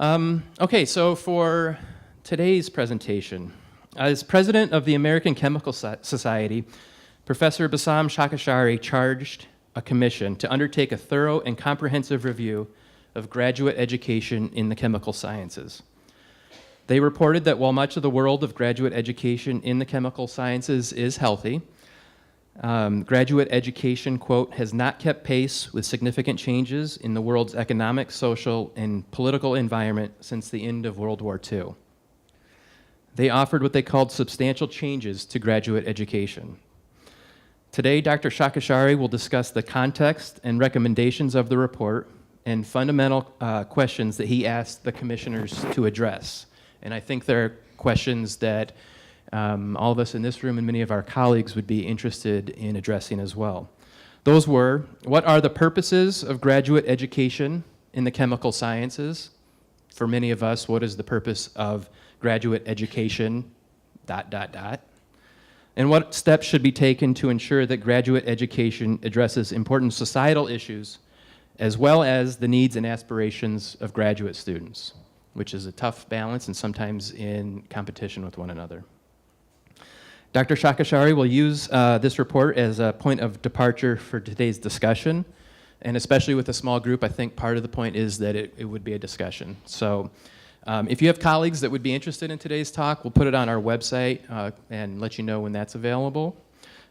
Okay, so for today's presentation, as president of the American Chemical Society, Professor Bassam Shakhashiri charged a commission to undertake a thorough and comprehensive review of graduate education in the chemical sciences. They reported that while much of the world of graduate education in the chemical sciences is healthy, graduate education, quote, has not kept pace with significant changes in the world's economic, social, and political environment since the end of World War II. They offered what they called substantial changes to graduate education. Today, Dr. Shakhashiri will discuss the context and recommendations of the report and fundamental questions that he asked the commissioners to address. And I think there are questions that all of us in this room and many of our colleagues would be interested in addressing as well. Those were, what are the purposes of graduate education in the chemical sciences? For many of us, what is the purpose of graduate education, ... And what steps should be taken to ensure that graduate education addresses important societal issues as well as the needs and aspirations of graduate students, which is a tough balance and sometimes in competition with one another. Dr. Shakhashiri will use this report as a point of departure for today's discussion, and especially with a small group, I think part of the point is that it would be a discussion. So if you have colleagues that would be interested in today's talk, we'll put it on our website and let you know when that's available.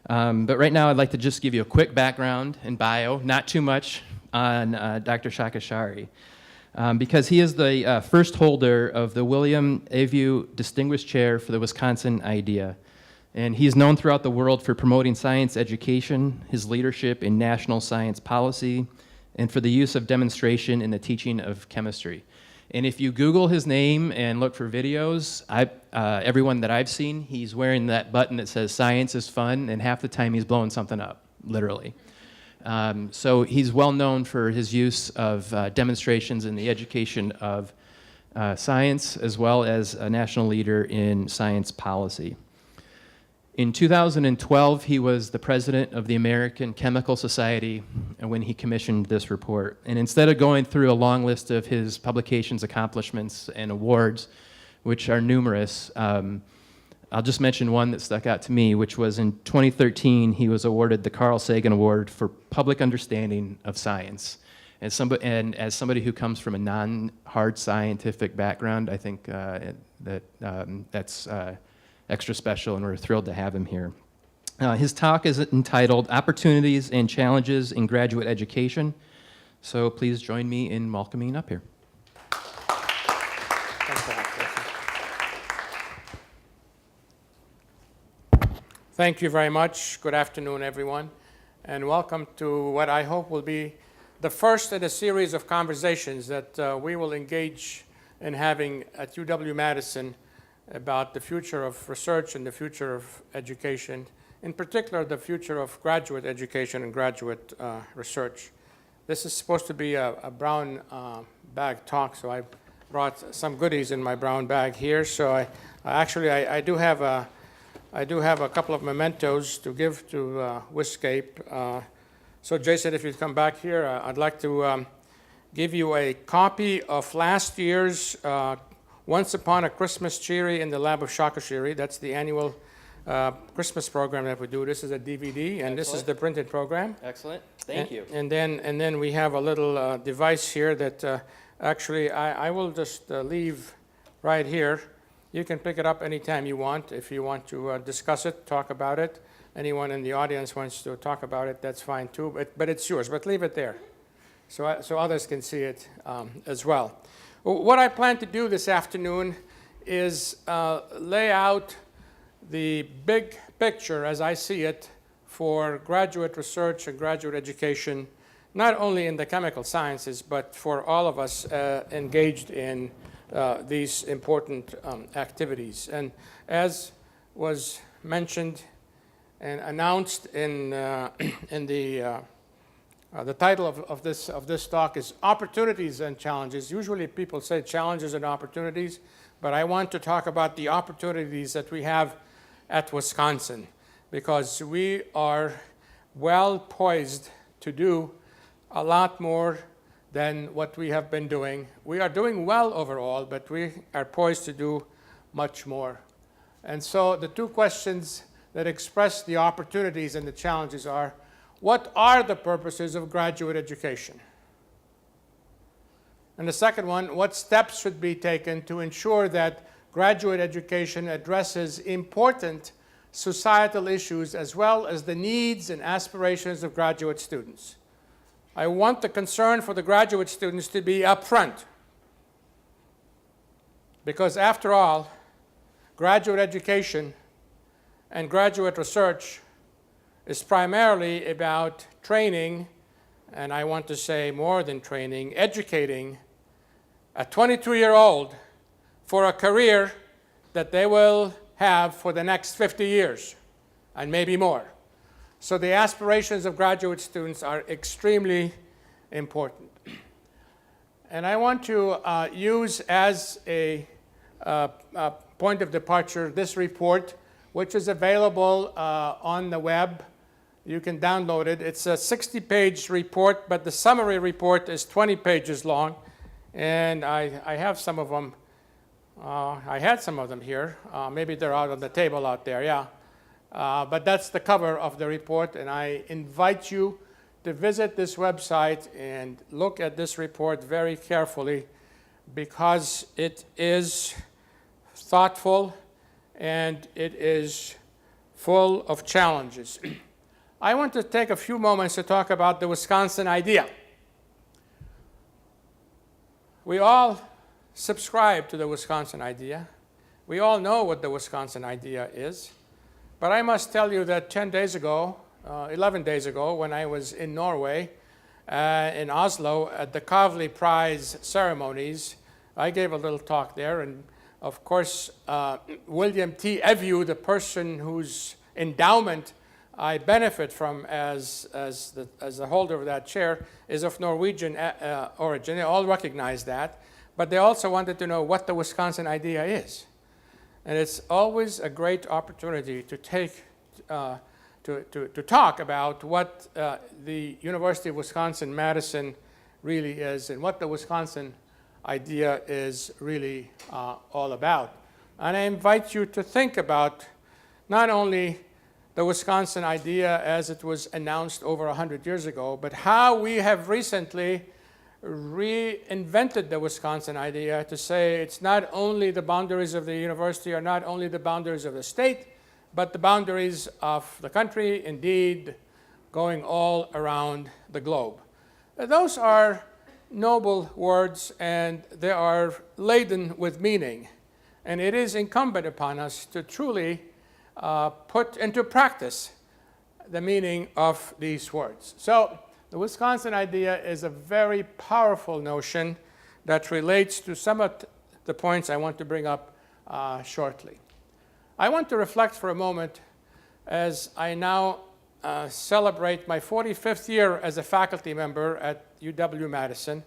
But right now I'd like to just give you a quick background and bio, not too much, on Dr. Shakhashiri. Because he is the first holder of the William Avieu Distinguished Chair for the Wisconsin Idea. And he's known throughout the world for promoting science education, his leadership in national science policy, and for the use of demonstration in the teaching of chemistry. And if you Google his name and look for videos, everyone that I've seen, he's wearing that button that says science is fun, and half the time he's blowing something up, literally. So he's well known for his use of demonstrations in the education of science, as well as a national leader in science policy. In 2012, he was the president of the American Chemical Society when he commissioned this report. And instead of going through a long list of his publications, accomplishments, and awards, which are numerous, I'll just mention one that stuck out to me, which was in 2013, he was awarded the Carl Sagan Award for Public Understanding of Science. And as somebody who comes from a non-hard scientific background, I think that's extra special, and we're thrilled to have him here. His talk is entitled Opportunities and Challenges in Graduate Education. So please join me in welcoming up here. Thank you very much. Good afternoon, everyone, and welcome to what I hope will be the first in a series of conversations that we will engage in having at UW-Madison about the future of research and the future of education, in particular the future of graduate education and graduate research. This is supposed to be a brown bag talk, so I brought some goodies in my brown bag here. So I do have a couple of mementos to give to WISCAPE. So Jason, if you'd come back here, I'd like to give you a copy of last year's Once Upon a Christmas Cheery in the Lab of Shakhashiri. That's the annual Christmas program that we do. This is a DVD, and Excellent. This is the printed program. Excellent. Thank you. And then we have a little device here that actually I will just leave right here. You can pick it up anytime you want. If you want to discuss it, talk about it. Anyone in the audience wants to talk about it, that's fine too. But it's yours. But leave it there, so others can see it as well. What I plan to do this afternoon is lay out the big picture as I see it for graduate research and graduate education, not only in the chemical sciences, but for all of us engaged in these important activities. And as was mentioned and announced in the title of this talk is Opportunities and Challenges. Usually people say challenges and opportunities, but I want to talk about the opportunities that we have at Wisconsin, because we are well poised to do a lot more than what we have been doing. We are doing well overall, but we are poised to do much more. And so the two questions that express the opportunities and the challenges are, what are the purposes of graduate education? And the second one, what steps should be taken to ensure that graduate education addresses important societal issues as well as the needs and aspirations of graduate students? I want the concern for the graduate students to be upfront, because after all, graduate education and graduate research is primarily about training, and I want to say more than training, educating a 22-year-old for a career that they will have for the next 50 years and maybe more. So the aspirations of graduate students are extremely important. And I want to use as a point of departure this report, which is available on the web. You can download it. It's a 60-page report, but the summary report is 20 pages long. And I have some of them. I had some of them here. Maybe they're out on the table out there, yeah. But that's the cover of the report, and I invite you to visit this website and look at this report very carefully, because it is thoughtful and it is full of challenges. I want to take a few moments to talk about the Wisconsin idea. We all subscribe to the Wisconsin idea. We all know what the Wisconsin idea is. But I must tell you that 11 days ago, when I was in Norway, in Oslo, at the Kavli Prize ceremonies, I gave a little talk there. And of course, William T. Evu, the person whose endowment I benefit from as the holder of that chair, is of Norwegian origin. They all recognize that. But they also wanted to know what the Wisconsin idea is. And it's always a great opportunity to talk about what the University of Wisconsin-Madison really is and what the Wisconsin idea is really all about. And I invite you to think about not only the Wisconsin idea as it was announced over 100 years ago, but how we have recently reinvented the Wisconsin idea to say it's not only the boundaries of the university or not only the boundaries of the state, but the boundaries of the country, indeed, going all around the globe. Those are noble words, and they are laden with meaning. And it is incumbent upon us to truly put into practice the meaning of these words. So the Wisconsin idea is a very powerful notion that relates to some of the points I want to bring up shortly. I want to reflect for a moment as I now celebrate my 45th year as a faculty member at UW-Madison.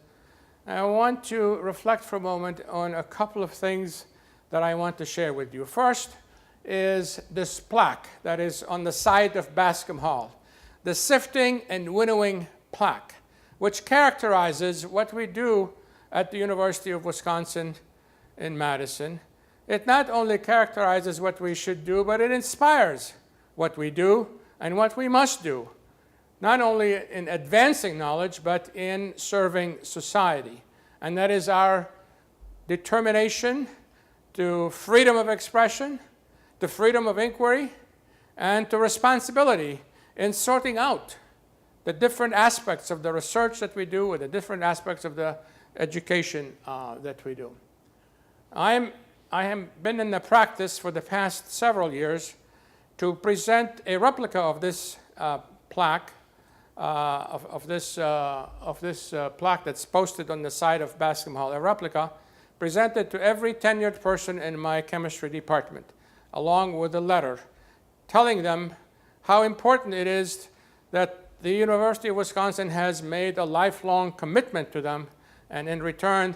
I want to reflect for a moment on a couple of things that I want to share with you. First is this plaque that is on the side of Bassam Hall, the Sifting and Winnowing plaque, which characterizes what we do at the University of Wisconsin in Madison. It not only characterizes what we should do, but it inspires what we do and what we must do, not only in advancing knowledge, but in serving society. And that is our determination to freedom of expression, to freedom of inquiry, and to responsibility in sorting out the different aspects of the research that we do and the different aspects of the education that we do. I have been in the practice for the past several years to present a replica of this plaque, of this plaque that's posted on the side of Bassam Hall, a replica presented to every tenured person in my chemistry department, along with a letter telling them how important it is that the University of Wisconsin has made a lifelong commitment to them, and in return,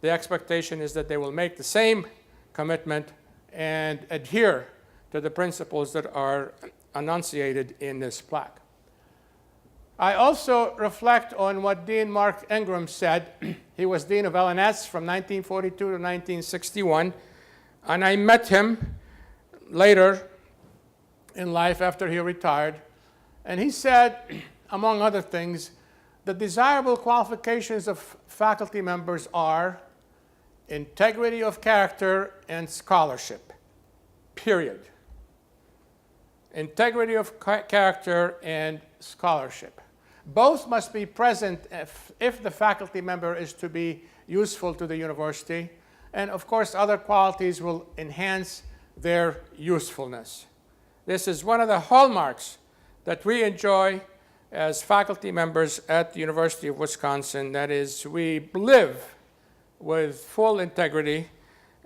the expectation is that they will make the same commitment and adhere to the principles that are enunciated in this plaque. I also reflect on what Dean Mark Ingram said. He was Dean of LNS from 1942 to 1961, and I met him later in life after he retired, and he said, among other things, the desirable qualifications of faculty members are integrity of character and scholarship, period. Integrity of character and scholarship. Both must be present if the faculty member is to be useful to the university, and of course other qualities will enhance their usefulness. This is one of the hallmarks that we enjoy as faculty members at the University of Wisconsin. That is, we live with full integrity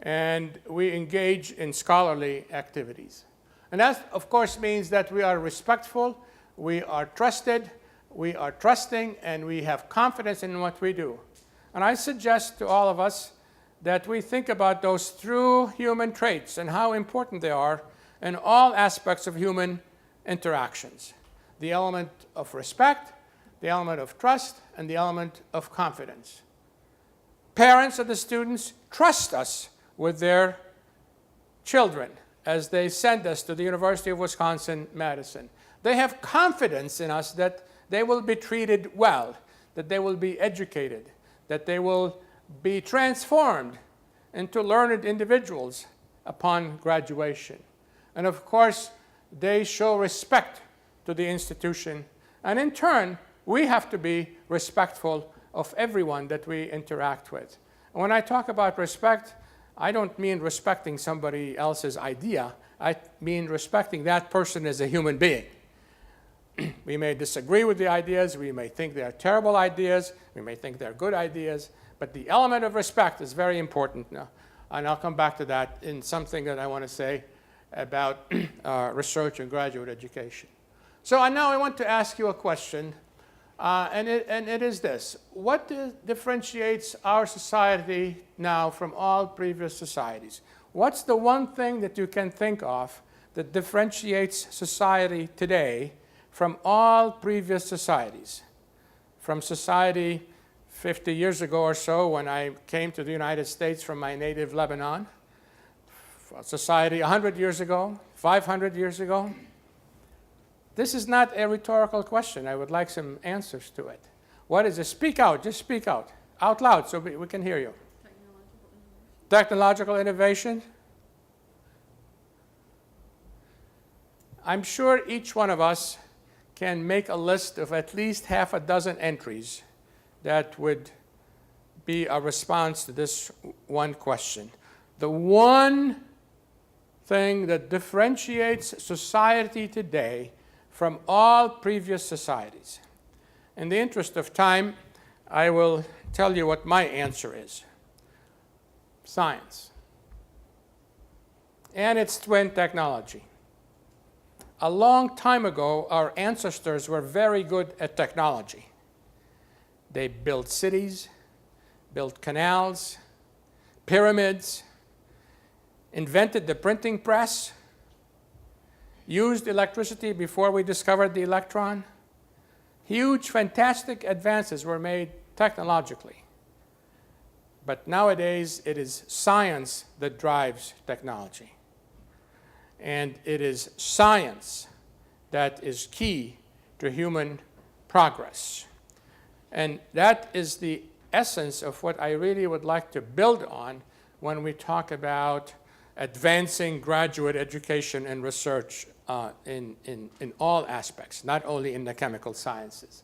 and we engage in scholarly activities. And that, of course, means that we are respectful, we are trusted, we are trusting, and we have confidence in what we do. And I suggest to all of us that we think about those true human traits and how important they are in all aspects of human interactions. The element of respect, the element of trust, and the element of confidence. Parents of the students trust us with their children as they send us to the University of Wisconsin-Madison. They have confidence in us that they will be treated well, that they will be educated, that they will be transformed into learned individuals upon graduation. And of course, they show respect to the institution. And in turn, we have to be respectful of everyone that we interact with. And when I talk about respect, I don't mean respecting somebody else's idea. I mean respecting that person as a human being. We may disagree with the ideas. We may think they are terrible ideas. We may think they're good ideas. But the element of respect is very important now. And I'll come back to that in something that I want to say about research and graduate education. So now I want to ask you a question, and it is this. What differentiates our society now from all previous societies? What's the one thing that you can think of that differentiates society today from all previous societies? From society 50 years ago or so when I came to the United States from my native Lebanon, society 100 years ago, 500 years ago. This is not a rhetorical question. I would like some answers to it. What is it? Speak out. Just speak out loud so we can hear you. Technological innovation. I'm sure each one of us can make a list of at least half a dozen entries that would be a response to this one question. The one thing that differentiates society today from all previous societies. In the interest of time, I will tell you what my answer is. Science. And its twin, technology. A long time ago, our ancestors were very good at technology. They built cities, built canals, pyramids, invented the printing press, used electricity before we discovered the electron. Huge, fantastic advances were made technologically. But nowadays, it is science that drives technology. And it is science that is key to human progress. And that is the essence of what I really would like to build on when we talk about advancing graduate education and research in all aspects, not only in the chemical sciences.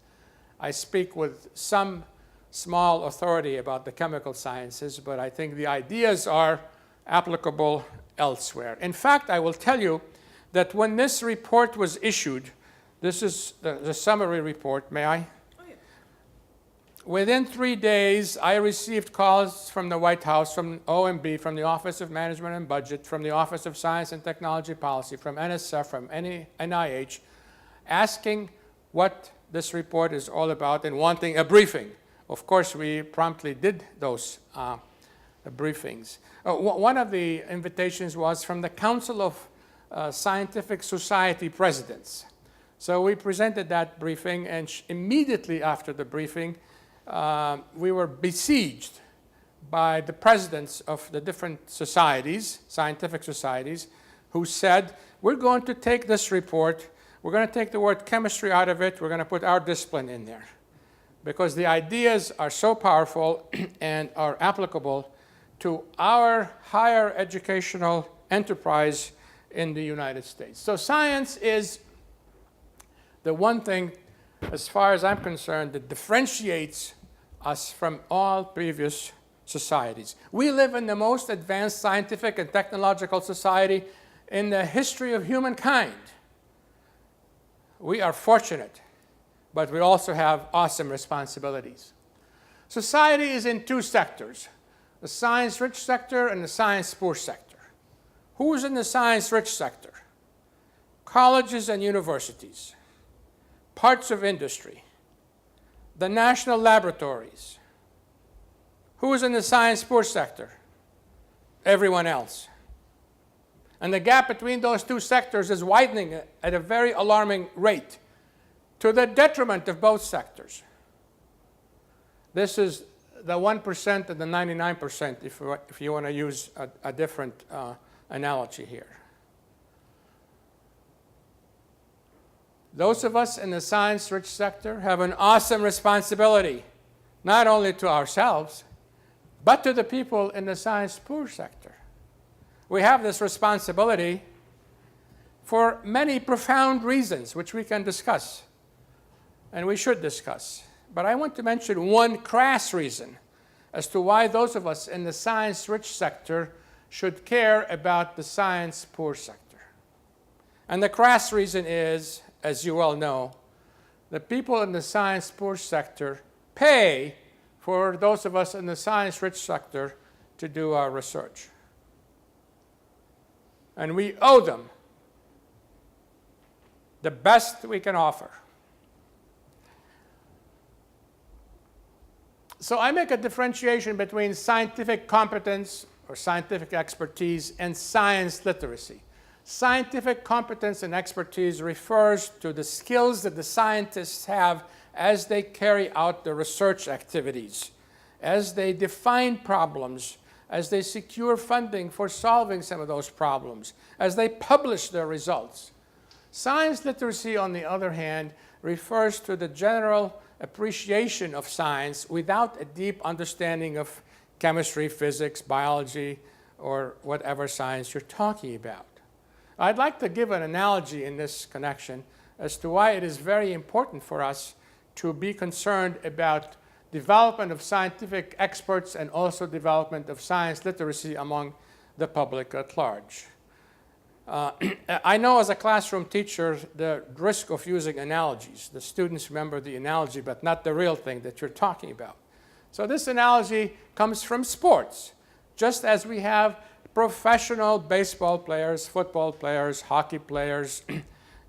I speak with some small authority about the chemical sciences, but I think the ideas are applicable elsewhere. In fact, I will tell you that when this report was issued, this is the summary report, may I? Within 3 days, I received calls from the White House, from OMB, from the Office of Management and Budget, from the Office of Science and Technology Policy, from NSF, from NIH, asking what this report is all about and wanting a briefing. Of course, we promptly did those briefings. One of the invitations was from the Council of Scientific Society Presidents. So we presented that briefing, and immediately after the briefing, we were besieged by the presidents of the different societies, scientific societies, who said, we're going to take this report, we're going to take the word chemistry out of it, we're going to put our discipline in there. Because the ideas are so powerful and are applicable to our higher educational enterprise in the United States. So science is the one thing, as far as I'm concerned, that differentiates us from all previous societies. We live in the most advanced scientific and technological society in the history of humankind. We are fortunate, but we also have awesome responsibilities. Society is in two sectors, the science-rich sector and the science-poor sector. Who's in the science-rich sector? Colleges and universities, parts of industry, the national laboratories. Who is in the science-poor sector? Everyone else. And the gap between those two sectors is widening at a very alarming rate, to the detriment of both sectors. This is the 1% and the 99%, if you want to use a different analogy here. Those of us in the science-rich sector have an awesome responsibility, not only to ourselves, but to the people in the science-poor sector. We have this responsibility for many profound reasons, which we can discuss, and we should discuss. But I want to mention one crass reason as to why those of us in the science-rich sector should care about the science-poor sector. And the crass reason is, as you all know, the people in the science-poor sector pay for those of us in the science-rich sector to do our research. And we owe them the best we can offer. So I make a differentiation between scientific competence or scientific expertise and science literacy. Scientific competence and expertise refers to the skills that the scientists have as they carry out the research activities, as they define problems, as they secure funding for solving some of those problems, as they publish their results. Science literacy, on the other hand, refers to the general appreciation of science without a deep understanding of chemistry, physics, biology, or whatever science you're talking about. I'd like to give an analogy in this connection as to why it is very important for us to be concerned about development of scientific experts and also development of science literacy among the public at large. I know as a classroom teacher the risk of using analogies. The students remember the analogy, but not the real thing that you're talking about. So this analogy comes from sports. Just as we have professional baseball players, football players, hockey players,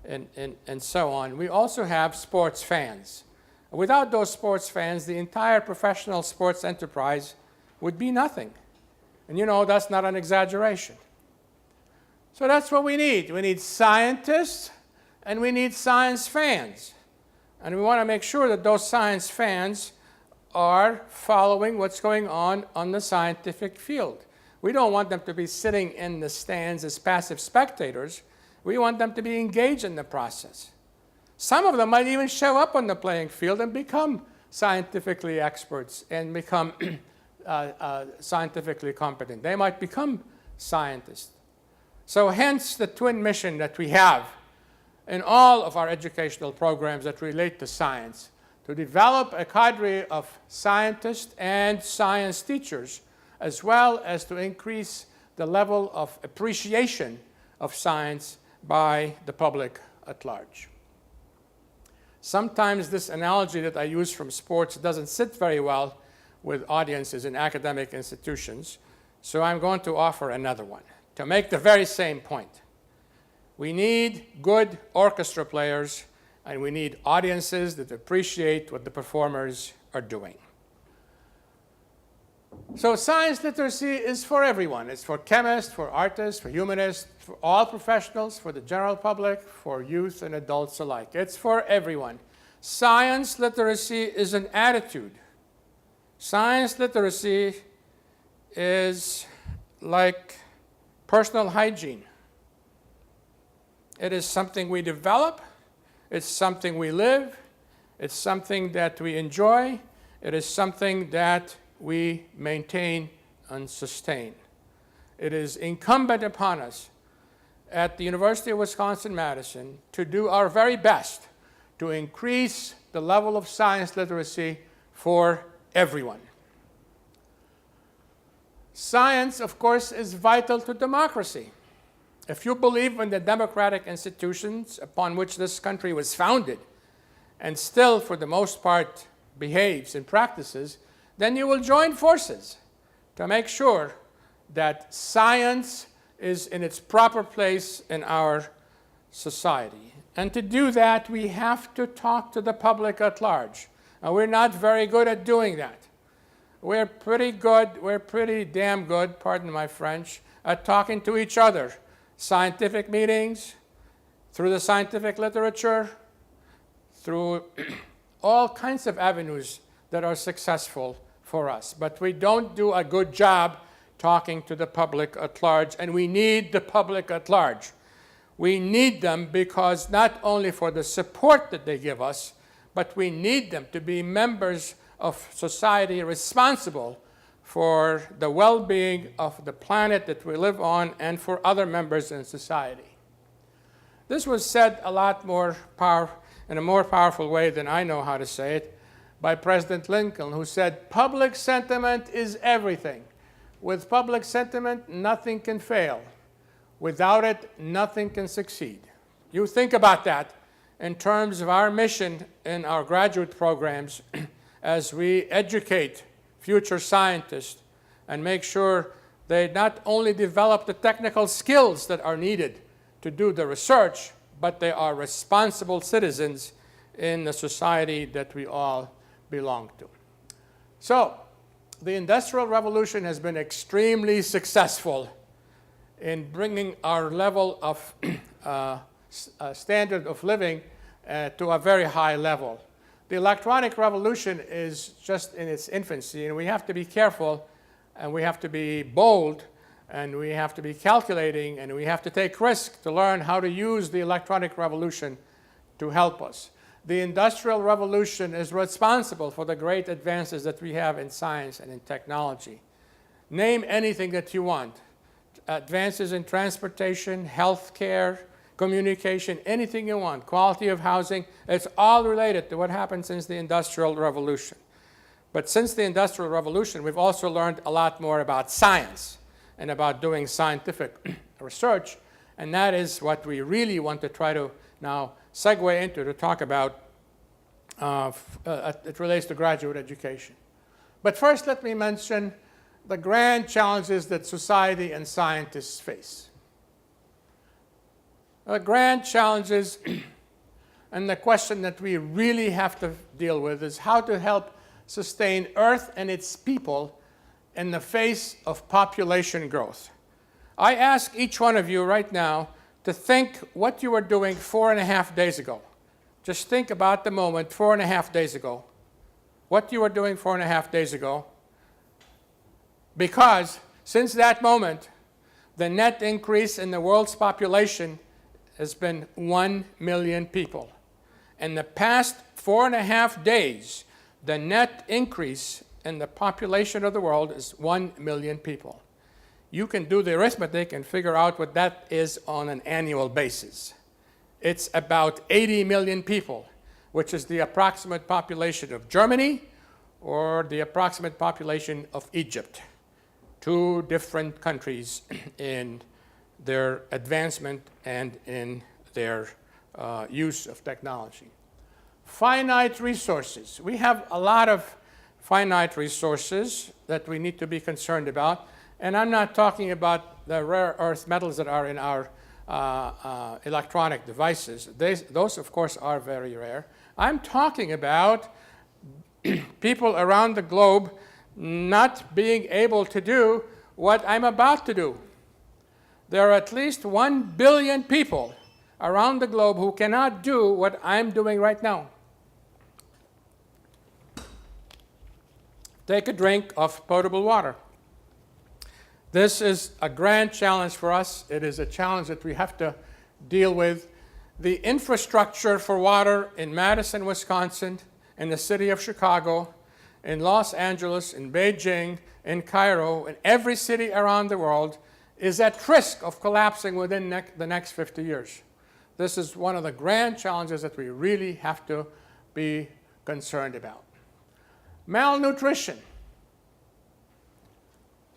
and so on, we also have sports fans. Without those sports fans, the entire professional sports enterprise would be nothing. And you know, that's not an exaggeration. So that's what we need. We need scientists and we need science fans. And we want to make sure that those science fans are following what's going on the scientific field. We don't want them to be sitting in the stands as passive spectators. We want them to be engaged in the process. Some of them might even show up on the playing field and become scientifically experts and become scientifically competent. They might become scientists. So hence the twin mission that we have in all of our educational programs that relate to science, to develop a cadre of scientists and science teachers, as well as to increase the level of appreciation of science by the public at large. Sometimes this analogy that I use from sports doesn't sit very well with audiences in academic institutions, so I'm going to offer another one to make the very same point. We need good orchestra players, and we need audiences that appreciate what the performers are doing. So science literacy is for everyone. It's for chemists, for artists, for humanists, for all professionals, for the general public, for youth and adults alike. It's for everyone. Science literacy is an attitude. Science literacy is like personal hygiene. It is something we develop. It's something we live. It's something that we enjoy. It is something that we maintain and sustain. It is incumbent upon us at the University of Wisconsin-Madison to do our very best to increase the level of science literacy for everyone. Science, of course, is vital to democracy. If you believe in the democratic institutions upon which this country was founded and still, for the most part, behaves and practices, then you will join forces to make sure that science is in its proper place in our society. And to do that, we have to talk to the public at large. And we're not very good at doing that. We're pretty damn good, pardon my French, at talking to each other. Scientific meetings, through the scientific literature, through all kinds of avenues that are successful for us. But we don't do a good job talking to the public at large, and we need the public at large. We need them because not only for the support that they give us, but we need them to be members of society responsible for the well-being of the planet that we live on and for other members in society. This was said a lot more in a more powerful way than I know how to say it by President Lincoln, who said, "Public sentiment is everything. With public sentiment, nothing can fail. Without it, nothing can succeed." You think about that in terms of our mission in our graduate programs as we educate future scientists and make sure they not only develop the technical skills that are needed to do the research, but they are responsible citizens in the society that we all belong to. So, the Industrial Revolution has been extremely successful in bringing our level of standard of living to a very high level. The electronic revolution is just in its infancy, and we have to be careful, and we have to be bold, and we have to be calculating, and we have to take risk to learn how to use the electronic revolution to help us. The Industrial Revolution is responsible for the great advances that we have in science and in technology. Name anything that you want. Advances in transportation, healthcare, communication, anything you want, quality of housing, it's all related to what happened since the Industrial Revolution. But since the Industrial Revolution, we've also learned a lot more about science and about doing scientific research, and that is what we really want to try to now segue into to talk about. It relates to graduate education. But first, let me mention the grand challenges that society and scientists face. The grand challenges and the question that we really have to deal with is how to help sustain Earth and its people in the face of population growth. I ask each one of you right now to think what you were doing 4.5 days ago. Just think about the moment 4.5 days ago. What you were doing 4.5 days ago. Because since that moment, the net increase in the world's population has been 1 million people. In the past 4.5 days, the net increase in the population of the world is 1 million people. You can do the arithmetic and figure out what that is on an annual basis. It's about 80 million people, which is the approximate population of Germany or the approximate population of Egypt. Two different countries in their advancement and in their use of technology. Finite resources. We have a lot of finite resources that we need to be concerned about. And I'm not talking about the rare earth metals that are in our electronic devices. Those, of course, are very rare. I'm talking about people around the globe not being able to do what I'm about to do. There are at least 1 billion people around the globe who cannot do what I'm doing right now. Take a drink of potable water. This is a grand challenge for us. It is a challenge that we have to deal with. The infrastructure for water in Madison, Wisconsin, in the city of Chicago, in Los Angeles, in Beijing, in Cairo, in every city around the world is at risk of collapsing within the next 50 years. This is one of the grand challenges that we really have to be concerned about. Malnutrition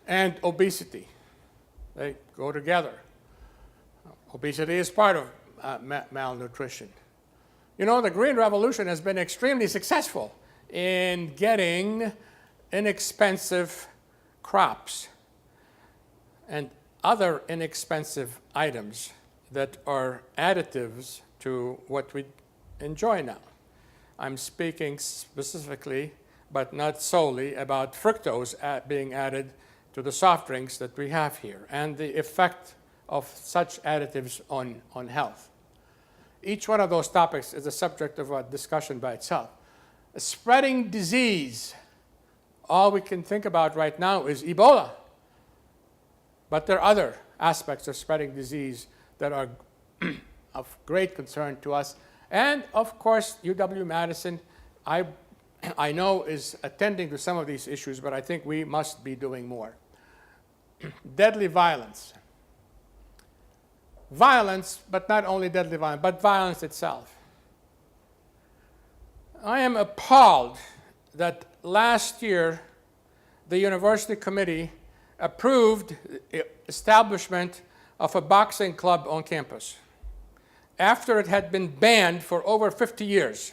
and obesity, they go together. Obesity is part of malnutrition. You know, the Green Revolution has been extremely successful in getting inexpensive crops and other inexpensive items that are additives to what we enjoy now. I'm speaking specifically, but not solely, about fructose being added to the soft drinks that we have here and the effect of such additives on health. Each one of those topics is a subject of a discussion by itself. A spreading disease, all we can think about right now is Ebola. But there are other aspects of spreading disease that are of great concern to us. And of course, UW-Madison, I know, is attending to some of these issues, but I think we must be doing more. Deadly violence. Violence, but not only deadly violence, but violence itself. I am appalled that last year the university committee approved the establishment of a boxing club on campus after it had been banned for over 50 years.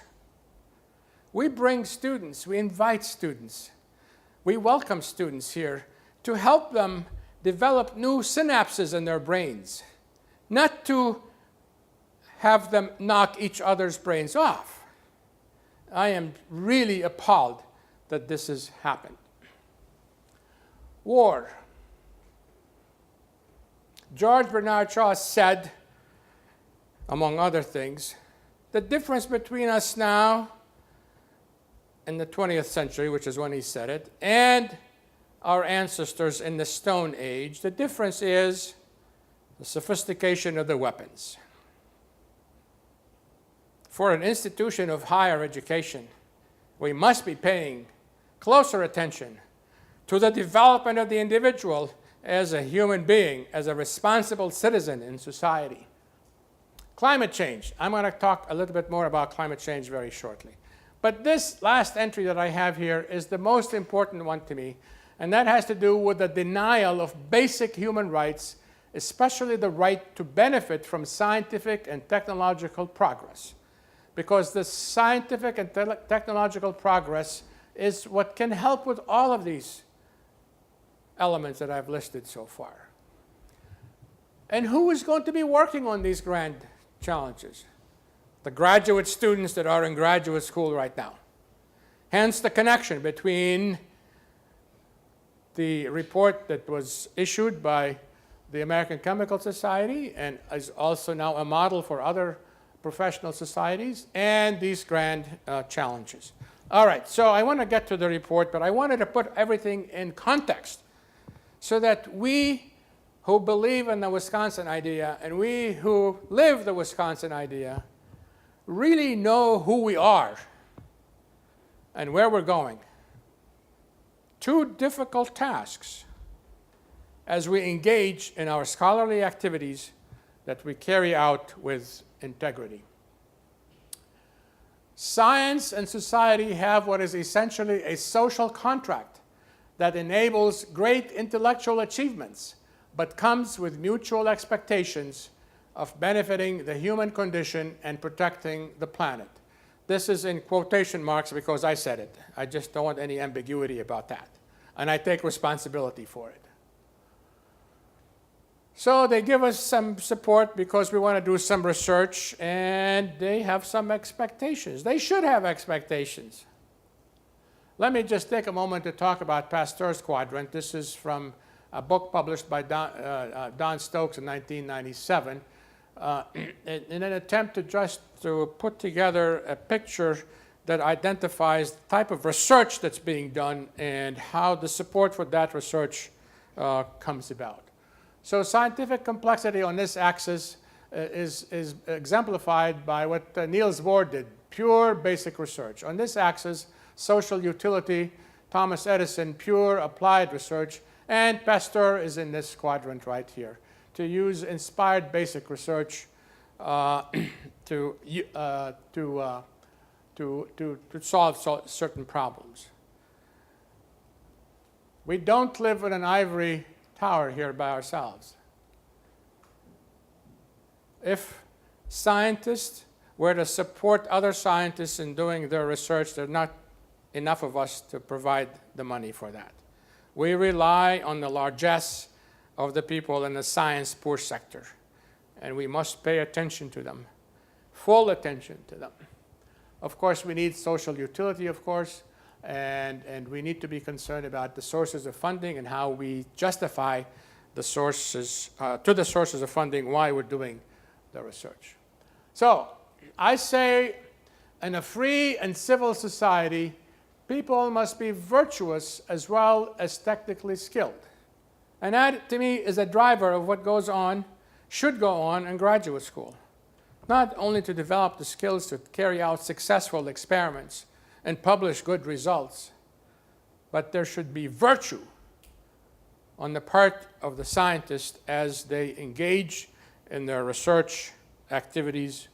We bring students, we invite students, we welcome students here to help them develop new synapses in their brains, not to have them knock each other's brains off. I am really appalled that this has happened. War. George Bernard Shaw said, among other things, the difference between us now in the 20th century, which is when he said it, and our ancestors in the Stone Age, the difference is the sophistication of the weapons. For an institution of higher education, we must be paying closer attention to the development of the individual as a human being, as a responsible citizen in society. Climate change. I'm going to talk a little bit more about climate change very shortly. But this last entry that I have here is the most important one to me, and that has to do with the denial of basic human rights, especially the right to benefit from scientific and technological progress. Because the scientific and technological progress is what can help with all of these elements that I've listed so far. And who is going to be working on these grand challenges? The graduate students that are in graduate school right now. Hence the connection between the report that was issued by the American Chemical Society and is also now a model for other professional societies and these grand challenges. All right, so I want to get to the report, but I wanted to put everything in context so that we who believe in the Wisconsin idea and we who live the Wisconsin idea really know who we are and where we're going. Two difficult tasks as we engage in our scholarly activities that we carry out with integrity. Science and society have what is essentially a social contract that enables great intellectual achievements, but comes with mutual expectations of benefiting the human condition and protecting the planet. This is in quotation marks because I said it. I just don't want any ambiguity about that. And I take responsibility for it. So they give us some support because we want to do some research, and they have some expectations. They should have expectations. Let me just take a moment to talk about Pasteur's quadrant. This is from a book published by Don Stokes in 1997, in an attempt to put together a picture that identifies the type of research that's being done and how the support for that research comes about. So scientific complexity on this axis is exemplified by what Niels Bohr did, pure basic research. On this axis, social utility, Thomas Edison, pure applied research, and Pasteur is in this quadrant right here, to use inspired basic research to solve certain problems. We don't live in an ivory tower here by ourselves. If scientists were to support other scientists in doing their research, there are not enough of us to provide the money for that. We rely on the largesse of the people in the science poor sector, and we must pay attention to them, full attention to them. Of course, we need social utility, of course, and we need to be concerned about the sources of funding and how we justify the sources, to the sources of funding, why we're doing the research. So, I say, in a free and civil society, people must be virtuous as well as technically skilled. And that, to me, is a driver of what goes on, should go on in graduate school. Not only to develop the skills to carry out successful experiments and publish good results, but there should be virtue on the part of the scientists as they engage in their research activities.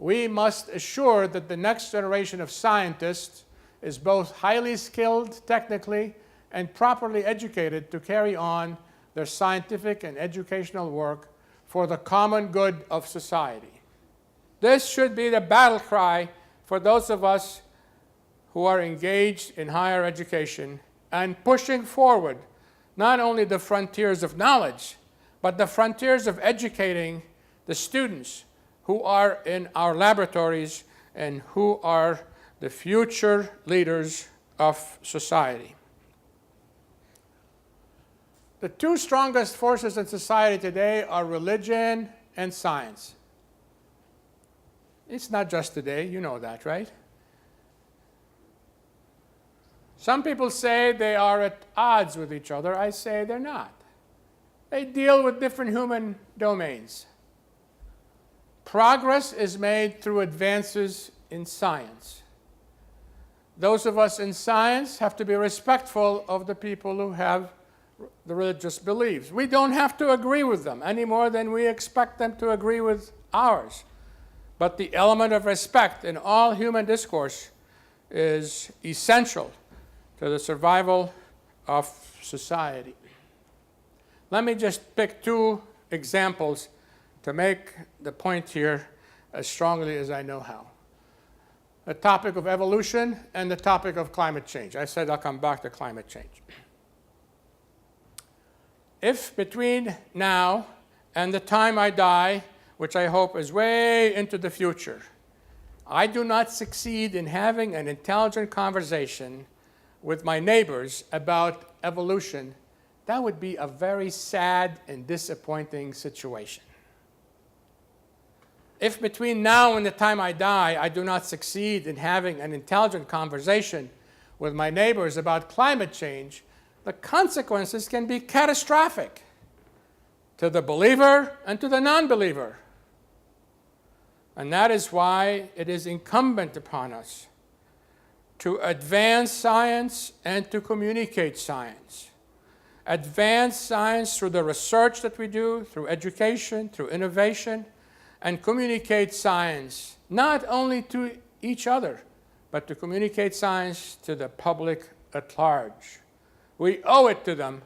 We must assure that the next generation of scientists is both highly skilled technically and properly educated to carry on their scientific and educational work for the common good of society. This should be the battle cry for those of us who are engaged in higher education and pushing forward not only the frontiers of knowledge, but the frontiers of educating the students who are in our laboratories and who are the future leaders of society. The two strongest forces in society today are religion and science. It's not just today, you know that, right? Some people say they are at odds with each other. I say they're not. They deal with different human domains. Progress is made through advances in science. Those of us in science have to be respectful of the people who have the religious beliefs. We don't have to agree with them any more than we expect them to agree with ours. But the element of respect in all human discourse is essential to the survival of society. Let me just pick two examples to make the point here as strongly as I know how. The topic of evolution and the topic of climate change. I said I'll come back to climate change. If between now and the time I die, which I hope is way into the future, I do not succeed in having an intelligent conversation with my neighbors about evolution, that would be a very sad and disappointing situation. If between now and the time I die, I do not succeed in having an intelligent conversation with my neighbors about climate change, the consequences can be catastrophic to the believer and to the non-believer. And that is why it is incumbent upon us to advance science and to communicate science. Advance science through the research that we do, through education, through innovation, and communicate science not only to each other, but to communicate science to the public at large. We owe it to them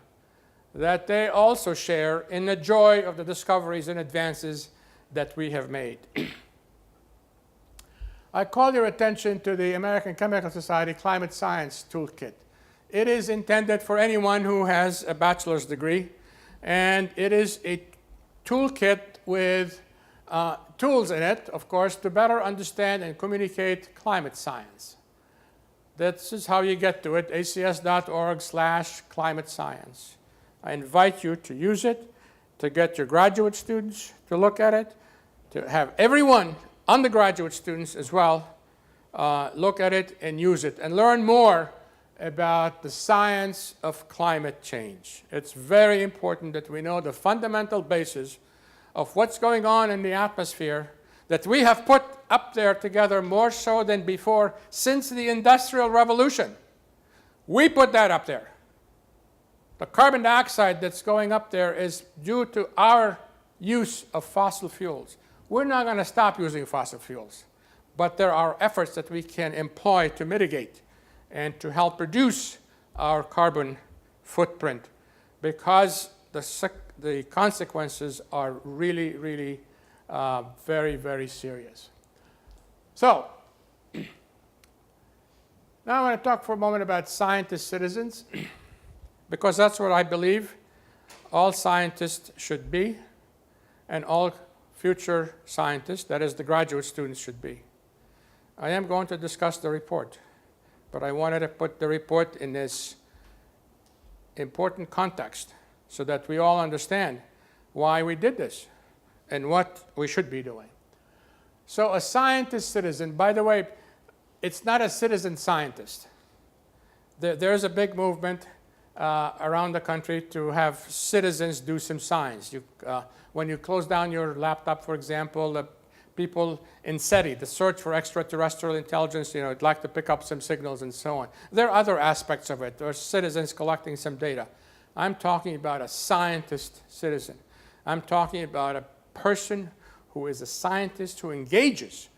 that they also share in the joy of the discoveries and advances that we have made. I call your attention to the American Chemical Society Climate Science Toolkit. It is intended for anyone who has a bachelor's degree, and it is a toolkit with tools in it, of course, to better understand and communicate climate science. This is how you get to it, acs.org/climate science. I invite you to use it, to get your graduate students to look at it, to have everyone, undergraduate students as well, look at it and use it, and learn more about the science of climate change. It's very important that we know the fundamental basis of what's going on in the atmosphere that we have put up there together more so than before since the Industrial Revolution. We put that up there. The carbon dioxide that's going up there is due to our use of fossil fuels. We're not going to stop using fossil fuels, but there are efforts that we can employ to mitigate and to help reduce our carbon footprint, because the consequences are really, really very, very serious. So, now I want to talk for a moment about scientist-citizens, because that's what I believe all scientists should be, and all future scientists, that is the graduate students, should be. I am going to discuss the report, but I wanted to put the report in this important context so that we all understand why we did this and what we should be doing. So a scientist-citizen, by the way, it's not a citizen scientist. There's a big movement around the country to have citizens do some science. When you close down your laptop, for example, people in SETI, the search for extraterrestrial intelligence, would like to pick up some signals and so on. There are other aspects of it. There are citizens collecting some data. I'm talking about a scientist-citizen. I'm talking about a person who is a scientist who engages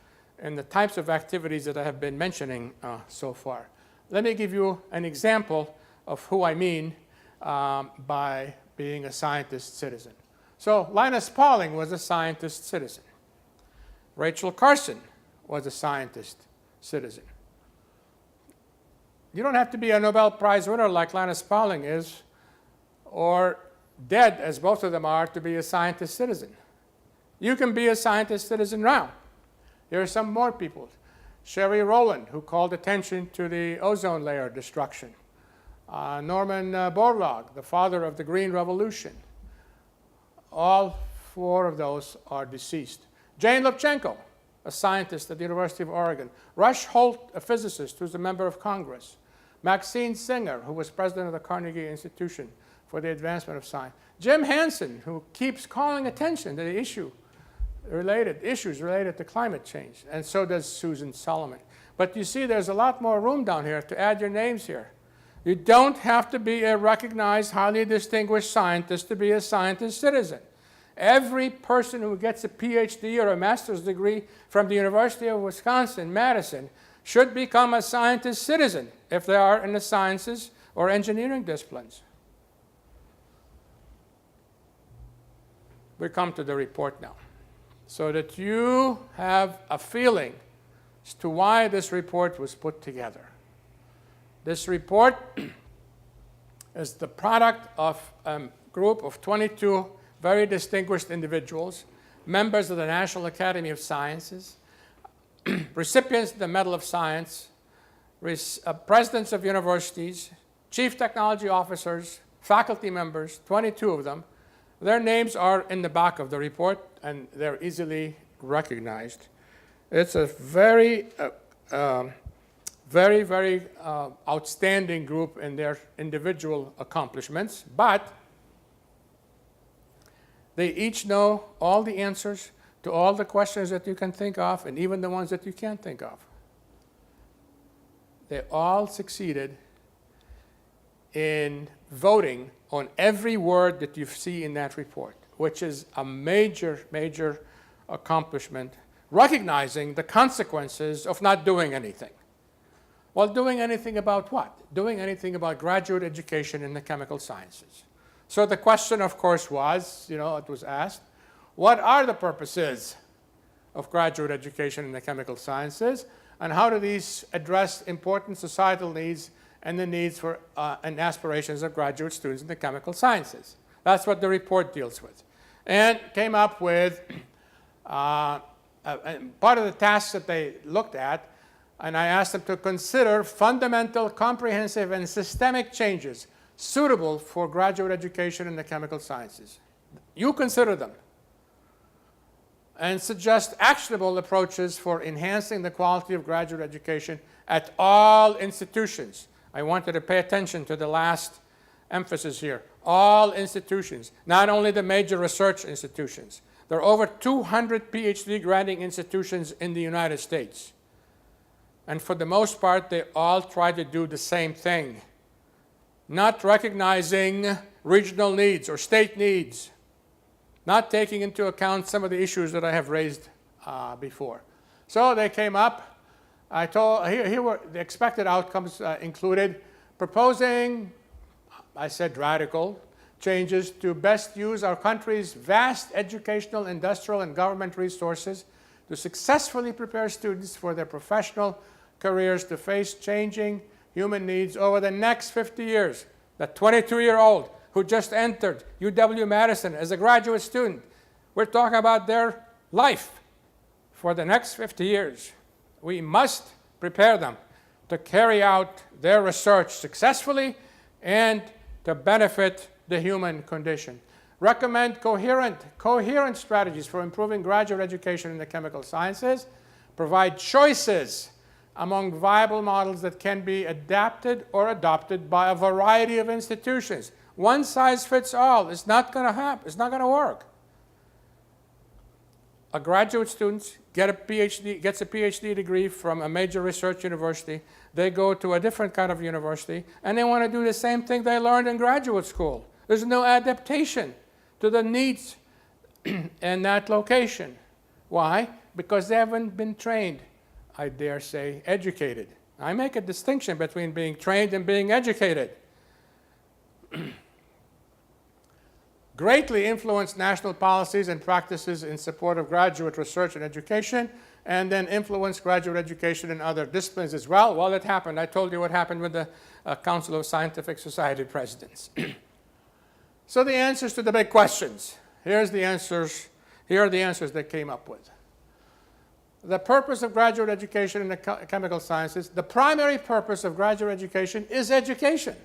in the types of activities that I have been mentioning so far. Let me give you an example of who I mean by being a scientist-citizen. So Linus Pauling was a scientist-citizen. Rachel Carson was a scientist-citizen. You don't have to be a Nobel Prize winner like Linus Pauling is, or dead, as both of them are, to be a scientist-citizen. You can be a scientist-citizen now. There are some more people. Sherry Rowland, who called attention to the ozone layer destruction. Norman Borlaug, the father of the Green Revolution. All four of those are deceased. Jane Lubchenco, a scientist at the University of Oregon. Rush Holt, a physicist who's a member of Congress. Maxine Singer, who was president of the Carnegie Institution for the Advancement of Science. Jim Hansen, who keeps calling attention to the issues related to climate change. And so does Susan Solomon. But you see, there's a lot more room down here to add your names here. You don't have to be a recognized, highly distinguished scientist to be a scientist-citizen. Every person who gets a PhD or a master's degree from the University of Wisconsin-Madison should become a scientist-citizen if they are in the sciences or engineering disciplines. We come to the report now, so that you have a feeling as to why this report was put together. This report is the product of a group of 22 very distinguished individuals, members of the National Academy of Sciences, recipients of the Medal of Science, presidents of universities, chief technology officers, faculty members, 22 of them. Their names are in the back of the report, and they're easily recognized. It's a very, very outstanding group in their individual accomplishments, but they each know all the answers to all the questions that you can think of, and even the ones that you can't think of. They all succeeded in voting on every word that you see in that report, which is a major, major accomplishment, recognizing the consequences of not doing anything. Well, doing anything about what? Doing anything about graduate education in the chemical sciences. So the question, of course, was, it was asked, what are the purposes of graduate education in the chemical sciences, and how do these address important societal needs and the needs for and aspirations of graduate students in the chemical sciences? That's what the report deals with. And came up with part of the tasks that they looked at and I asked them to consider fundamental, comprehensive, and systemic changes suitable for graduate education in the chemical sciences. You consider them and suggest actionable approaches for enhancing the quality of graduate education at all institutions. I wanted to pay attention to the last emphasis here. All institutions, not only the major research institutions. There are over 200 PhD granting institutions in the United States. And for the most part, they all try to do the same thing, not recognizing regional needs or state needs, not taking into account some of the issues that I have raised before. So they came up. I told, here were the expected outcomes included proposing, I said radical, changes to best use our country's vast educational, industrial, and government resources to successfully prepare students for their professional careers to face changing human needs over the next 50 years. The 22-year-old who just entered UW-Madison as a graduate student, we're talking about their life for the next 50 years. We must prepare them to carry out their research successfully and to benefit the human condition. Recommend coherent strategies for improving graduate education in the chemical sciences. Provide choices among viable models that can be adapted or adopted by a variety of institutions. One size fits all. It's not going to happen. It's not going to work. A graduate student gets a PhD degree from a major research university. They go to a different kind of university, and they want to do the same thing they learned in graduate school. There's no adaptation to the needs in that location. Why? Because they haven't been trained, I dare say, educated. I make a distinction between being trained and being educated. Greatly influence national policies and practices in support of graduate research and education, and then influence graduate education in other disciplines as well. Well, it happened. I told you what happened with the Council of Scientific Society presidents. So the answers to the big questions. Here are the answers they came up with. The purpose of graduate education in the chemical sciences, the primary purpose of graduate education is education.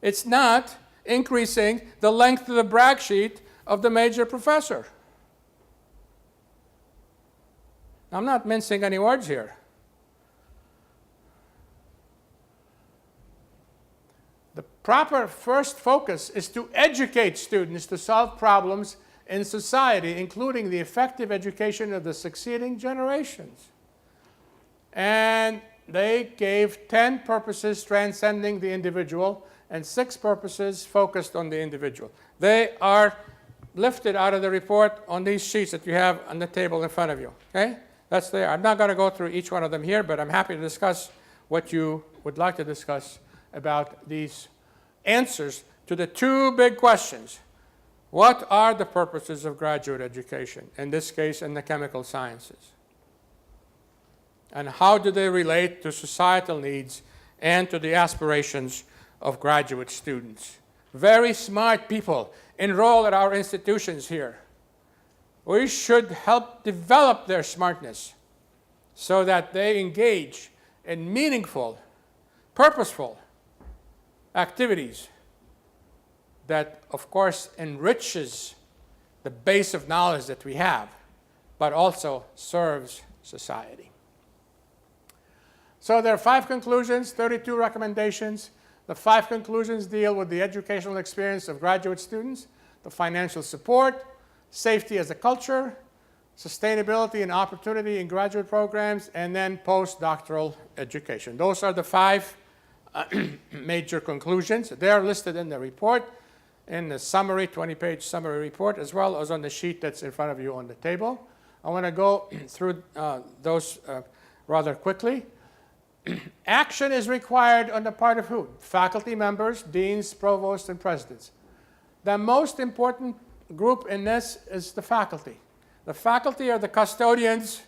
It's not increasing the length of the brag sheet of the major professor. I'm not mincing any words here. The proper first focus is to educate students to solve problems in society, including the effective education of the succeeding generations. And they gave 10 purposes transcending the individual and 6 purposes focused on the individual. They are lifted out of the report on these sheets that you have on the table in front of you. Okay? That's there. I'm not going to go through each one of them here, but I'm happy to discuss what you would like to discuss about these answers to the 2 big questions. What are the purposes of graduate education, in this case in the chemical sciences? And how do they relate to societal needs and to the aspirations of graduate students? Very smart people enroll at our institutions here. We should help develop their smartness so that they engage in meaningful, purposeful activities that, of course, enriches the base of knowledge that we have, but also serves society. So there are 5 conclusions, 32 recommendations. The 5 conclusions deal with the educational experience of graduate students, the financial support, safety as a culture, sustainability and opportunity in graduate programs, and then postdoctoral education. Those are the 5 major conclusions. They are listed in the report, in the summary, 20-page summary report, as well as on the sheet that's in front of you on the table. I want to go through those rather quickly. Action is required on the part of who? Faculty members, deans, provosts, and presidents. The most important group in this is the faculty. The faculty are the custodians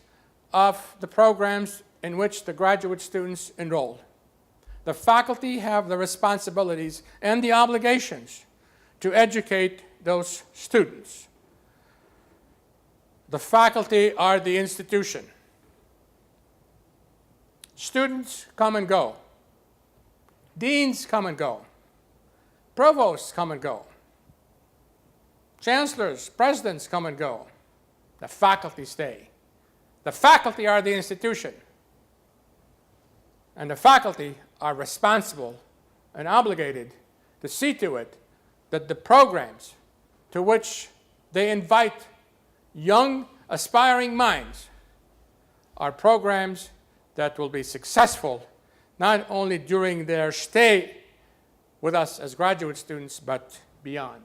of the programs in which the graduate students enroll. The faculty have the responsibilities and the obligations to educate those students. The faculty are the institution. Students come and go. Deans come and go. Provosts come and go. Chancellors, presidents come and go. The faculty stay. The faculty are the institution. And the faculty are responsible and obligated to see to it that the programs to which they invite young, aspiring minds are programs that will be successful not only during their stay with us as graduate students, but beyond.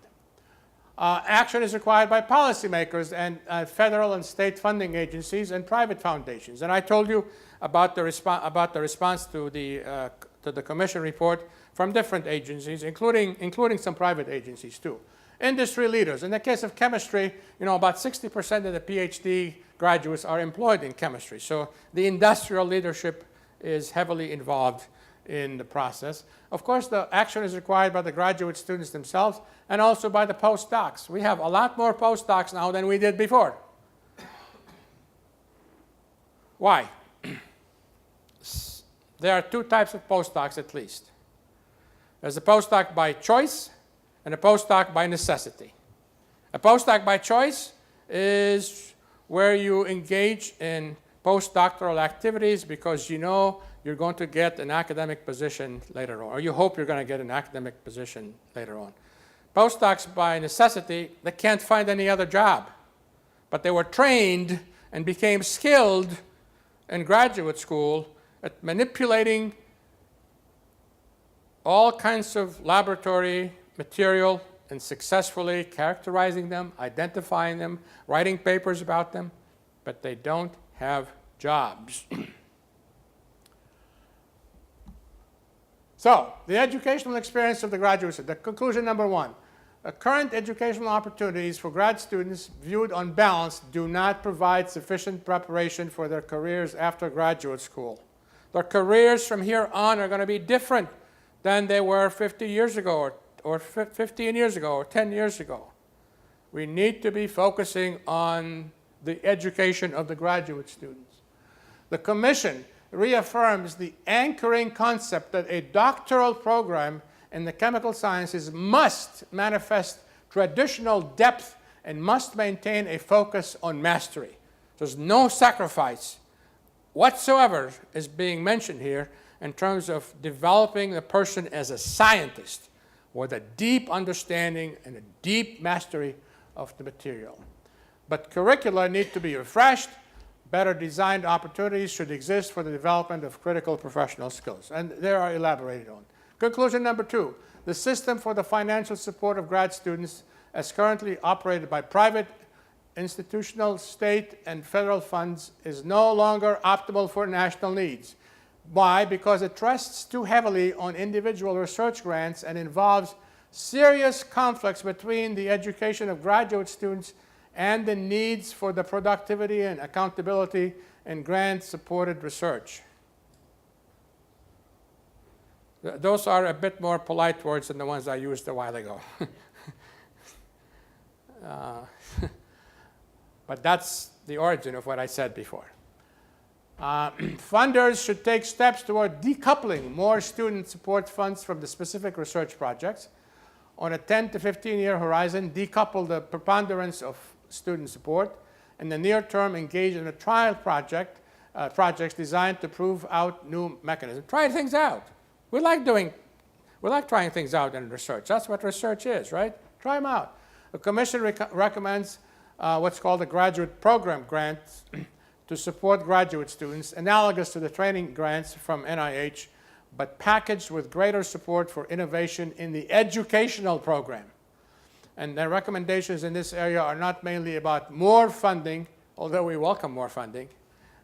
Action is required by policymakers and federal and state funding agencies and private foundations. And I told you about the response to the commission report from different agencies, including some private agencies too. Industry leaders. In the case of chemistry, about 60% of the PhD graduates are employed in chemistry. So the industrial leadership is heavily involved in the process. Of course, the action is required by the graduate students themselves and also by the postdocs. We have a lot more postdocs now than we did before. Why? There are two types of postdocs at least. There's a postdoc by choice and a postdoc by necessity. A postdoc by choice is where you engage in postdoctoral activities because you know you're going to get an academic position later on, or you hope you're going to get an academic position later on. Postdocs by necessity, they can't find any other job, but they were trained and became skilled in graduate school at manipulating all kinds of laboratory material and successfully characterizing them, identifying them, writing papers about them, but they don't have jobs. So, the educational experience of the graduate student. The conclusion number one, the current educational opportunities for grad students viewed on balance do not provide sufficient preparation for their careers after graduate school. Their careers from here on are going to be different than they were 50 years ago or 15 years ago or 10 years ago. We need to be focusing on the education of the graduate students. The Commission reaffirms the anchoring concept that a doctoral program in the chemical sciences must manifest traditional depth and must maintain a focus on mastery. There's no sacrifice whatsoever is being mentioned here in terms of developing the person as a scientist with a deep understanding and a deep mastery of the material. But curricula need to be refreshed. Better designed opportunities should exist for the development of critical professional skills, and they are elaborated on. Conclusion number two, the system for the financial support of grad students as currently operated by private, institutional, state, and federal funds is no longer optimal for national needs. Why? Because it trusts too heavily on individual research grants and involves serious conflicts between the education of graduate students and the needs for the productivity and accountability in grant-supported research. Those are a bit more polite words than the ones I used a while ago. But that's the origin of what I said before. Funders should take steps toward decoupling more student support funds from the specific research projects. On a 10 to 15-year horizon, decouple the preponderance of student support. In the near term, engage in a trial projects designed to prove out new mechanisms. Try things out. We like trying things out in research. That's what research is, right? Try them out. The Commission recommends what's called a graduate program grant to support graduate students, analogous to the training grants from NIH, but packaged with greater support for innovation in the educational program. And their recommendations in this area are not mainly about more funding, although we welcome more funding,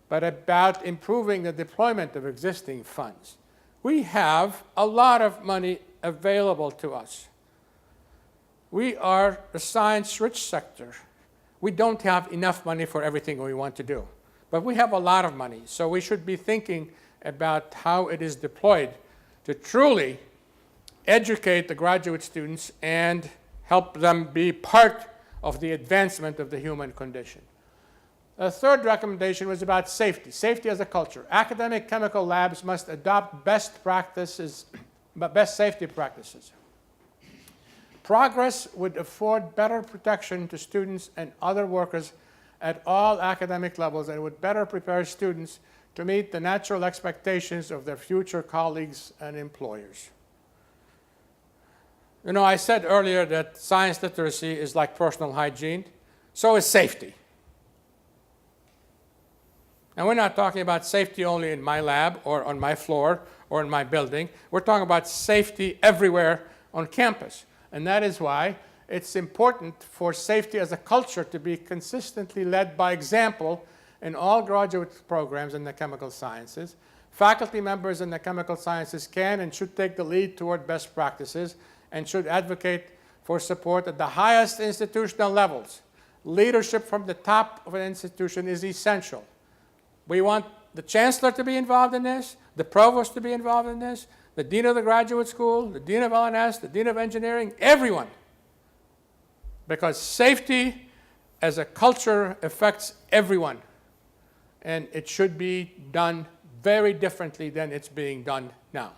but about improving the deployment of existing funds. We have a lot of money available to us. We are a science-rich sector. We don't have enough money for everything we want to do, but we have a lot of money, so we should be thinking about how it is deployed to truly educate the graduate students and help them be part of the advancement of the human condition. The third recommendation was about safety, safety as a culture. Academic chemical labs must adopt best safety practices. Progress would afford better protection to students and other workers at all academic levels, and would better prepare students to meet the natural expectations of their future colleagues and employers. You know, I said earlier that science literacy is like personal hygiene. So is safety. And we're not talking about safety only in my lab or on my floor or in my building. We're talking about safety everywhere on campus. And that is why it's important for safety as a culture to be consistently led by example in all graduate programs in the chemical sciences. Faculty members in the chemical sciences can and should take the lead toward best practices and should advocate for support at the highest institutional levels. Leadership from the top of an institution is essential. We want the chancellor to be involved in this, the provost to be involved in this, the dean of the graduate school, the dean of L&S, the dean of engineering, everyone. Because safety as a culture affects everyone. And it should be done very differently than it's being done now.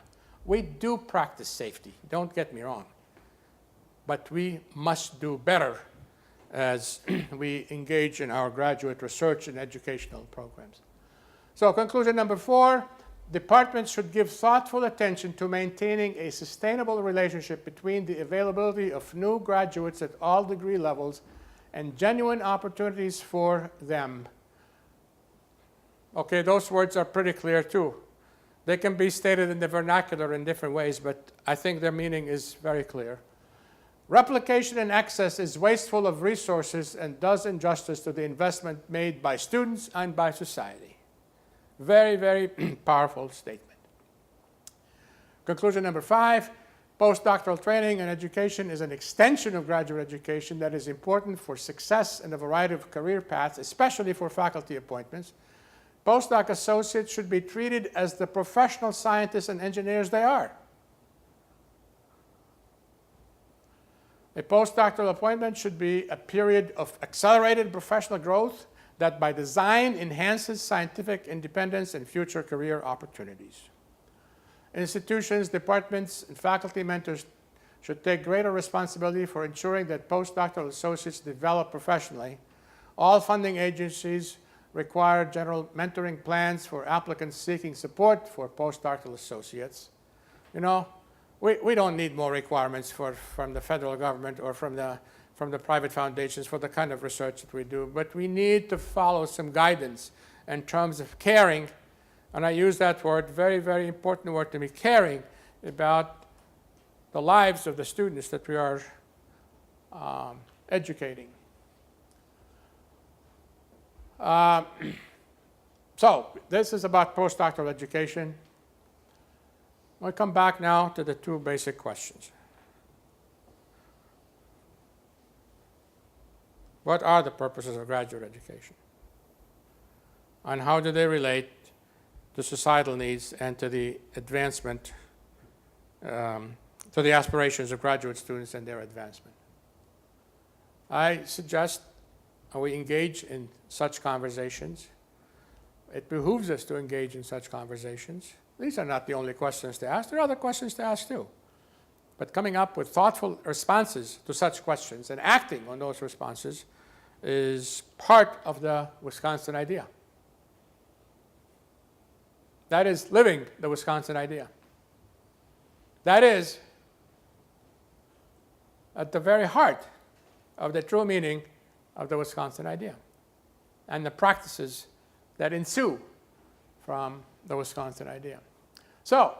We do practice safety, don't get me wrong. But we must do better as we engage in our graduate research and educational programs. So conclusion number 4, departments should give thoughtful attention to maintaining a sustainable relationship between the availability of new graduates at all degree levels and genuine opportunities for them. Okay, those words are pretty clear too. They can be stated in the vernacular in different ways, but I think their meaning is very clear. Replication and excess is wasteful of resources and does injustice to the investment made by students and by society. Very, very powerful statement. Conclusion number 5, postdoctoral training and education is an extension of graduate education that is important for success in a variety of career paths, especially for faculty appointments. Postdoc associates should be treated as the professional scientists and engineers they are. A postdoctoral appointment should be a period of accelerated professional growth that by design enhances scientific independence and future career opportunities. Institutions, departments, and faculty mentors should take greater responsibility for ensuring that postdoctoral associates develop professionally. All funding agencies require general mentoring plans for applicants seeking support for postdoctoral associates. You know, we don't need more requirements from the federal government or from the private foundations for the kind of research that we do, but we need to follow some guidance in terms of caring, and I use that word, very, very important word to me, caring about the lives of the students that we are educating. So this is about postdoctoral education. I'll come back now to the 2 basic questions. What are the purposes of graduate education? And how do they relate to societal needs and to the advancement, to the aspirations of graduate students and their advancement? I suggest we engage in such conversations. It behooves us to engage in such conversations. These are not the only questions to ask. There are other questions to ask too. But coming up with thoughtful responses to such questions and acting on those responses is part of the Wisconsin idea. That is living the Wisconsin idea. That is at the very heart of the true meaning of the Wisconsin idea and the practices that ensue from the Wisconsin idea. So,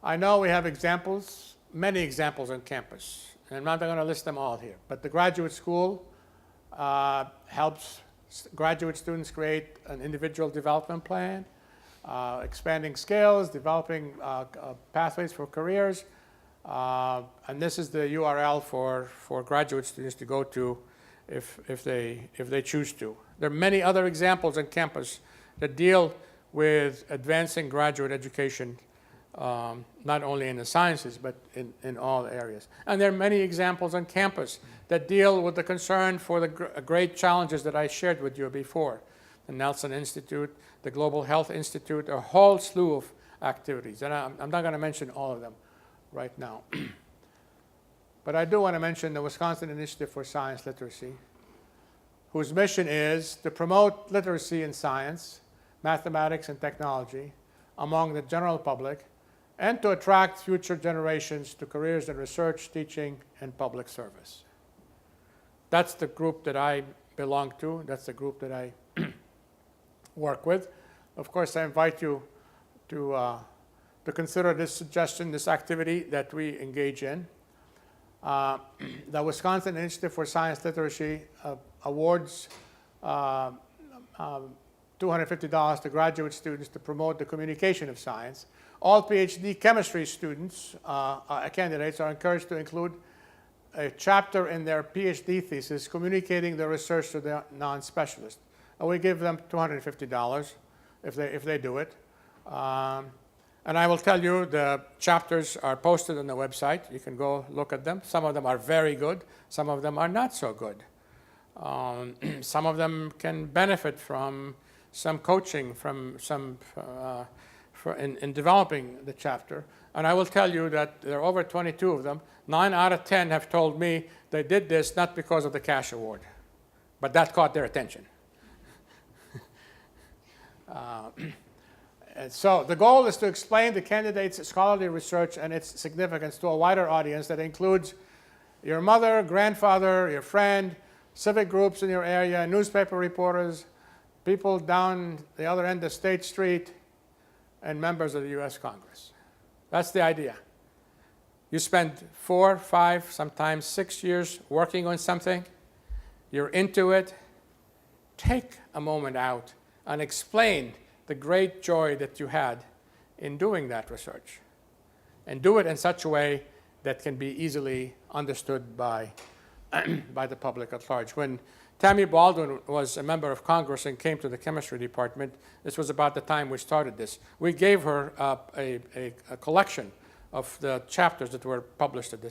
I know we have examples, many examples on campus, and I'm not going to list them all here, but the graduate school helps graduate students create an individual development plan, expanding skills, developing pathways for careers, and this is the URL for graduate students to go to if they choose to. There are many other examples on campus that deal with advancing graduate education not only in the sciences, but in all areas. And there are many examples on campus that deal with the concern for the great challenges that I shared with you before. The Nelson Institute, the Global Health Institute, a whole slew of activities. And I'm not going to mention all of them right now. But I do want to mention the Wisconsin Initiative for Science Literacy, whose mission is to promote literacy in science, mathematics, and technology among the general public, and to attract future generations to careers in research, teaching, and public service. That's the group that I belong to. That's the group that I work with. Of course, I invite you to consider this suggestion, this activity that we engage in. The Wisconsin Initiative for Science Literacy awards $250 to graduate students to promote the communication of science. All PhD chemistry students, candidates, are encouraged to include a chapter in their PhD thesis communicating their research to the non-specialist. And we give them $250 if they do it. And I will tell you, the chapters are posted on the website. You can go look at them. Some of them are very good. Some of them are not so good. Some of them can benefit from some coaching from some in developing the chapter. And I will tell you that there are over 22 of them. 9 out of 10 have told me they did this not because of the cash award, but that caught their attention. And so the goal is to explain the candidate's scholarly research and its significance to a wider audience that includes your mother, grandfather, your friend, civic groups in your area, newspaper reporters, people down the other end of State Street, and members of the U.S. Congress. That's the idea. You spend 4, 5, sometimes 6 years working on something. You're into it. Take a moment out and explain the great joy that you had in doing that research. And do it in such a way that can be easily understood by the public at large. When Tammy Baldwin was a member of Congress and came to the chemistry department, this was about the time we started this. We gave her a collection of the chapters that were published at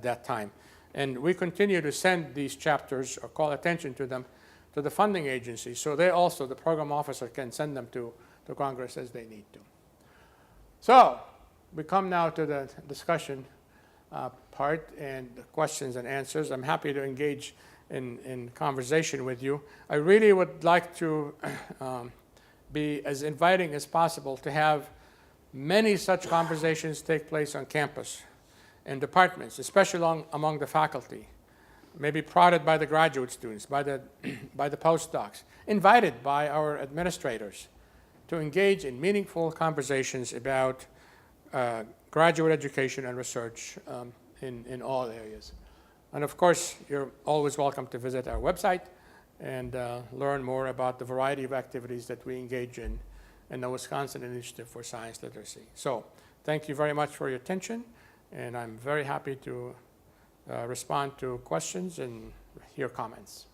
that time. And we continue to send these chapters or call attention to them to the funding agency, so they also, the program officer, can send them to Congress as they need to. So we come now to the discussion part and the questions and answers. I'm happy to engage in conversation with you. I really would like to be as inviting as possible to have many such conversations take place on campus in departments, especially among the faculty, maybe prodded by the graduate students, by the postdocs, invited by our administrators to engage in meaningful conversations about graduate education and research in all areas. And of course, you're always welcome to visit our website and learn more about the variety of activities that we engage in the Wisconsin Initiative for Science Literacy. So thank you very much for your attention, and I'm very happy to respond to questions and hear comments.